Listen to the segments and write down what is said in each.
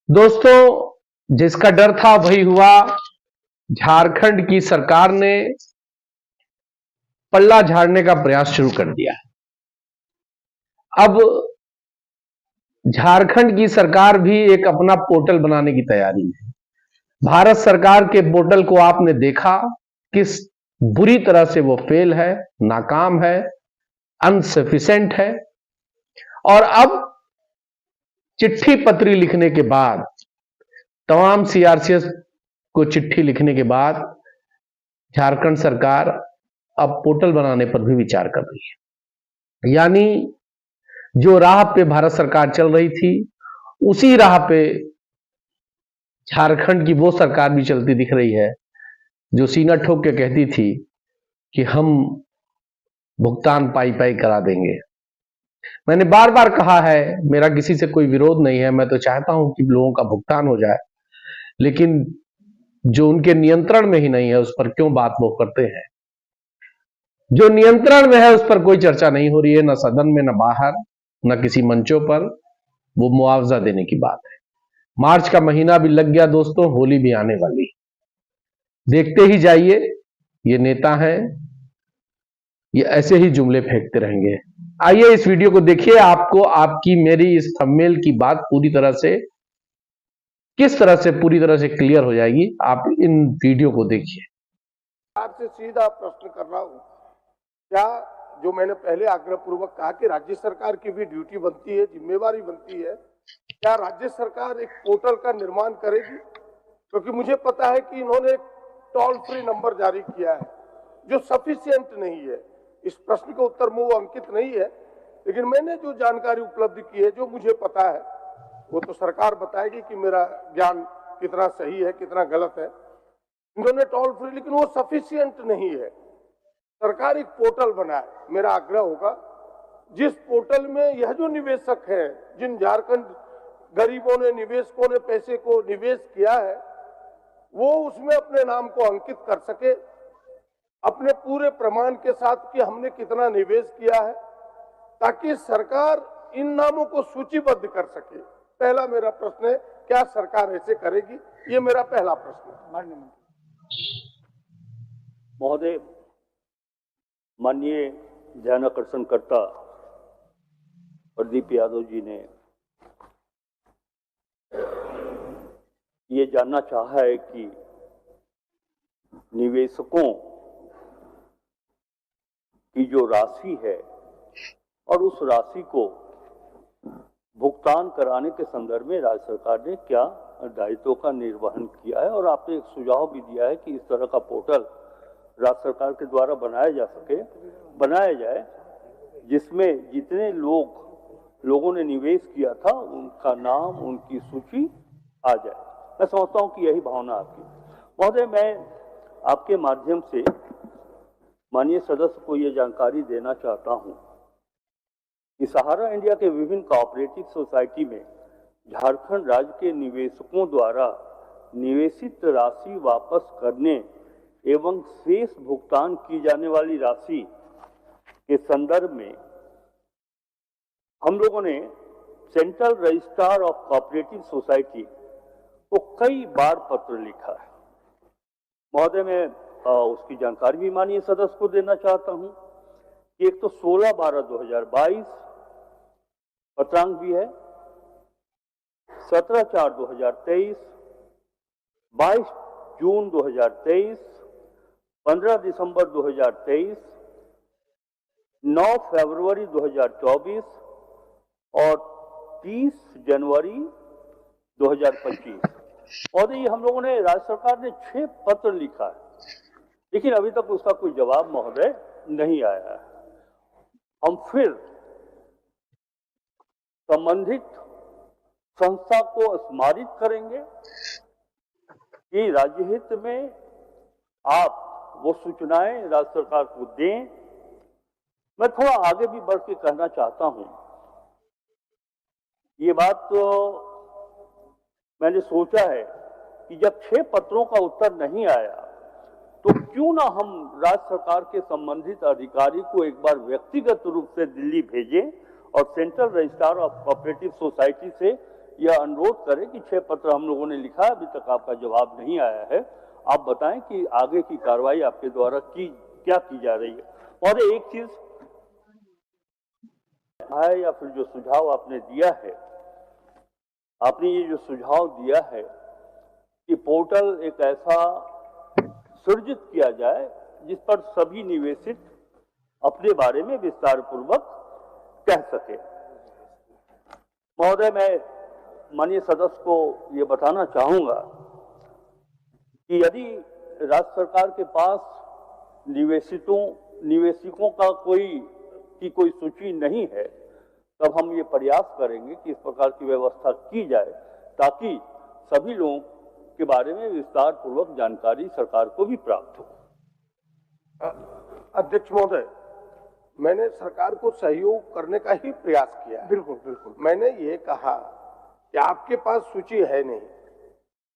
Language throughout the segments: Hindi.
दोस्तों, जिसका डर था वही हुआ। झारखंड की सरकार ने पल्ला झाड़ने का प्रयास शुरू कर दिया। अब झारखंड की सरकार भी एक अपना पोर्टल बनाने की तैयारी में है। भारत सरकार के पोर्टल को आपने देखा, किस बुरी तरह से वो फेल है, नाकाम है, अनसफिशिएंट है। और अब चिट्ठी पत्री लिखने के बाद, तमाम सीआरसीएस को चिट्ठी लिखने के बाद झारखंड सरकार अब पोर्टल बनाने पर भी विचार कर रही है। यानी जो राह पे भारत सरकार चल रही थी, उसी राह पे झारखंड की वो सरकार भी चलती दिख रही है जो सीना ठोक के कहती थी कि हम भुगतान पाई पाई करा देंगे। मैंने बार बार कहा है, मेरा किसी से कोई विरोध नहीं है, मैं तो चाहता हूं कि लोगों का भुगतान हो जाए, लेकिन जो उनके नियंत्रण में ही नहीं है उस पर क्यों बात वो करते हैं। जो नियंत्रण में है उस पर कोई चर्चा नहीं हो रही है, न सदन में, न बाहर, न किसी मंचों पर। वो मुआवजा देने की बात है। मार्च का महीना भी लग गया दोस्तों, होली भी आने वाली। देखते ही जाइए, ये नेता हैं, ये ऐसे ही जुमले फेंकते रहेंगे। आइए इस वीडियो को देखिए, आपको आपकी मेरी इस थंबनेल की बात पूरी तरह से, किस तरह से पूरी तरह से क्लियर हो जाएगी। आप इन वीडियो को देखिए। आपसे सीधा प्रश्न कर रहा हूं, क्या जो मैंने पहले आग्रह पूर्वक कहा कि राज्य सरकार की भी ड्यूटी बनती है, जिम्मेवारी बनती है, क्या राज्य सरकार एक पोर्टल का निर्माण करेगी? क्योंकि मुझे पता है कि इन्होंने एक टोल फ्री नंबर जारी किया है जो सफिशिएंट नहीं है। इस प्रश्न का उत्तर में वो अंकित नहीं है, लेकिन मैंने जो जानकारी उपलब्ध की है, जो मुझे पता है, वो तो सरकार बताएगी कि मेरा ज्ञान कितना सही है, कितना गलत है। इन्होंने टोल फ्री, लेकिन वो सफिशिएंट नहीं है। सरकार एक पोर्टल बनाए, मेरा आग्रह होगा, जिस पोर्टल में यह जो निवेशक हैं, जिन झारखंड गरीबों ने, निवेशकों ने पैसे को निवेश किया है, वो उसमें अपने नाम को अंकित कर सके, अपने पूरे प्रमाण के साथ कि हमने कितना निवेश किया है, ताकि सरकार इन नामों को सूचीबद्ध कर सके। पहला मेरा प्रश्न है, क्या सरकार ऐसे करेगी? ये मेरा पहला प्रश्न है। माननीय मंत्री महोदय, माननीय ध्यानाकर्षणकर्ता प्रदीप यादव जी ने ये जानना चाहा है कि निवेशकों की जो राशि है और उस राशि को भुगतान कराने के संदर्भ में राज्य सरकार ने क्या दायित्वों का निर्वहन किया है। और आपने एक सुझाव भी दिया है कि इस तरह का पोर्टल राज्य सरकार के द्वारा बनाया जाए, जिसमें जितने लोगों ने निवेश किया था उनका नाम, उनकी सूची आ जाए। मैं समझता हूं कि यही भावना आपकी। महोदय, मैं आपके माध्यम से माननीय सदस्य को ये जानकारी देना चाहता हूं कि सहारा इंडिया के विभिन्न कोऑपरेटिव सोसाइटी में झारखंड राज्य के निवेशकों द्वारा निवेशित राशि वापस करने एवं शेष भुगतान की जाने वाली राशि के संदर्भ में हम लोगों ने central registrar of cooperative society को कई बार पत्र लिखा है। महोदय, मैं उसकी जानकारी भी माननीय सदस्य को देना चाहता हूं कि एक तो 16/12/2022 पत्रांक भी है, 17/4/2023, 22 जून 2023, 15 दिसंबर 2023, 9 फरवरी 2024 और 30 जनवरी 2025। और ये हम लोगों ने, राज्य सरकार ने 6 पत्र लिखा है, लेकिन अभी तक उसका कोई जवाब महोदय नहीं आया है। हम फिर संबंधित संस्था को स्मारित करेंगे कि राज्य हित में आप वो सूचनाएं राज्य सरकार को दें। मैं थोड़ा आगे भी बढ़ के कहना चाहता हूं, ये बात तो मैंने सोचा है कि जब 6 पत्रों का उत्तर नहीं आया तो क्यों ना हम राज्य सरकार के संबंधित अधिकारी को एक बार व्यक्तिगत रूप से दिल्ली भेजें और central registrar of cooperative society से यह अनुरोध करें कि 6 पत्र हम लोगों ने लिखा है, अभी तक आपका जवाब नहीं आया है। आप बताएं कि आगे की कार्रवाई आपके द्वारा क्या की जा रही है। और एक चीज है या फिर जो सुझाव आपने दिया है, आपने ये जो सुझाव दिया है कि पोर्टल एक ऐसा सृजित किया जाए जिस पर सभी निवेशित अपने बारे में विस्तार पूर्वक कह सके। महोदय, मैं माननीय सदस्य को ये बताना चाहूंगा कि यदि राज्य सरकार के पास निवेशकों का कोई सूची नहीं है, तब हम ये प्रयास करेंगे कि इस प्रकार की व्यवस्था की जाए ताकि सभी लोगों के बारे में विस्तार पूर्वक जानकारी सरकार को भी प्राप्त हो। अध्यक्ष महोदय, मैंने सरकार को सहयोग करने का ही प्रयास किया। बिल्कुल बिल्कुल। मैंने ये कहा कि आपके पास सूची है नहीं,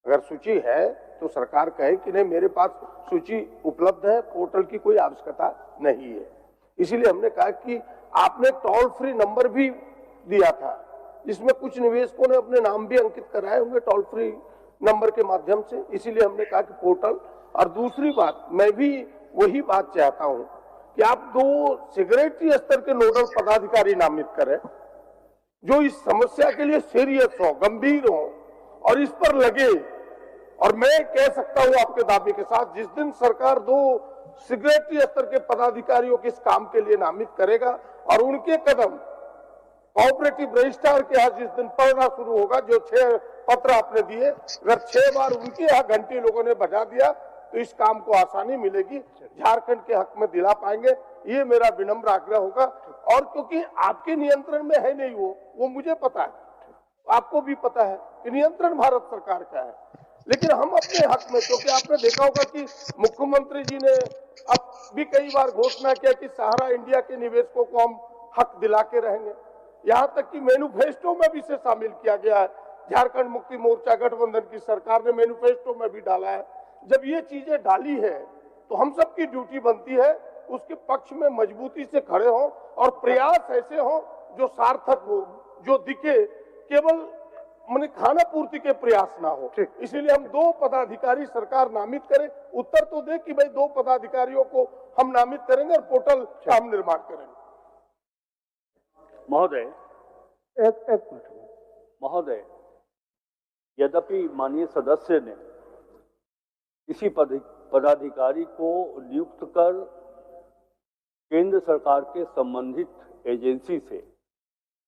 अगर सूची है तो सरकार कहे कि नहीं मेरे पास सूची उपलब्ध है, पोर्टल की कोई आवश्यकता नहीं है। इसीलिए हमने कहा कि आपने टोल फ्री नंबर भी दिया था, जिसमें कुछ निवेशकों ने अपने नाम भी अंकित कराए होंगे टोल फ्री नंबर के माध्यम से। इसीलिए हमने कहा कि पोर्टल। और दूसरी बात, मैं भी वही बात चाहता हूं कि आप 2 सेक्रेटरी स्तर के नोडल पदाधिकारी नामित करें जो इस समस्या के लिए सीरियस हो, गंभीर हो और इस पर लगे। और मैं कह सकता हूं आपके दावे के साथ, जिस दिन सरकार 2 सेक्रेटरी स्तर के पदाधिकारियों के इस काम के लिए नामित करेगा और उनके कदम कोऑपरेटिव रजिस्ट्रार के यहाँ जिस दिन पड़ना शुरू होगा, जो 6 पत्र आपने दिए, अगर 6 बार उनके यहाँ घंटी लोगों ने बजा दिया तो इस काम को आसानी मिलेगी, झारखंड के हक में दिला पाएंगे। ये मेरा विनम्र आग्रह होगा। और क्योंकि आपके नियंत्रण में है नहीं वो मुझे पता है, आपको भी पता है कि नियंत्रण भारत सरकार का है, लेकिन हम अपने हक में, क्योंकि आपने देखा होगा कि मुख्यमंत्री जी ने अब भी कई बार घोषणा किया कि सहारा इंडिया के निवेशकों को हम हक दिला के रहेंगे। यहाँ तक कि मैनिफेस्टो में भी इसे शामिल किया गया है। झारखंड मुक्ति मोर्चा गठबंधन की सरकार ने मैनिफेस्टो में भी डाला है। जब ये चीजें डाली है तो हम सबकी ड्यूटी बनती है उसके पक्ष में मजबूती से खड़े हों और प्रयास ऐसे हों जो सार्थक हो, जो दिखे, केवल माने खाना पूर्ति के प्रयास ना हो। इसीलिए हम 2 पदाधिकारी सरकार नामित करे। उत्तर तो दे कि भाई 2 पदाधिकारियों को हम नामित करेंगे और पोर्टल का हम निर्माण करेंगे। महोदय, महोदय, यद्यपि माननीय सदस्य ने किसी पदाधिकारी को नियुक्त कर केंद्र सरकार के संबंधित एजेंसी से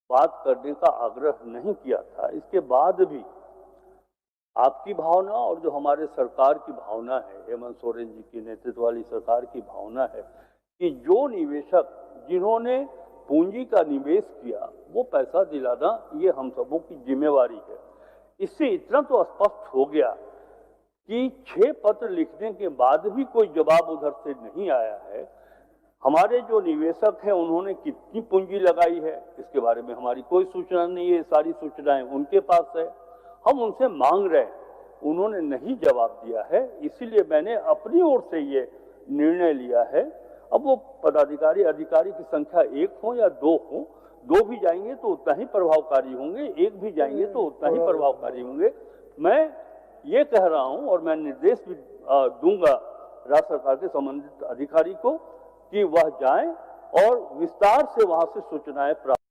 बात करने का आग्रह नहीं किया था, इसके बाद भी आपकी भावना और जो हमारे सरकार की भावना है, हेमंत सोरेन जी की नेतृत्व वाली सरकार की भावना है कि जो निवेशक जिन्होंने पूंजी का निवेश किया वो पैसा दिलाना ये हम सबों की जिम्मेवारी है। इससे इतना तो स्पष्ट हो गया कि 6 पत्र लिखने के बाद भी कोई जवाब उधर से नहीं आया है। हमारे जो निवेशक हैं उन्होंने कितनी पूंजी लगाई है इसके बारे में हमारी कोई सूचना नहीं है, सारी सूचनाएं उनके पास है। हम उनसे मांग रहे हैं, उन्होंने नहीं जवाब दिया है। इसीलिए मैंने अपनी ओर से ये निर्णय लिया है। अब वो पदाधिकारी अधिकारी की संख्या 1 हो या 2 हो, 2 भी जाएंगे तो उतना ही प्रभावकारी होंगे, 1 भी जाएंगे तो उतना ही प्रभावकारी होंगे। मैं ये कह रहा हूं और मैं निर्देश भी दूंगा राज्य सरकार के संबंधित अधिकारी को कि वह जाएं और विस्तार से वहां से सूचनाएं प्राप्त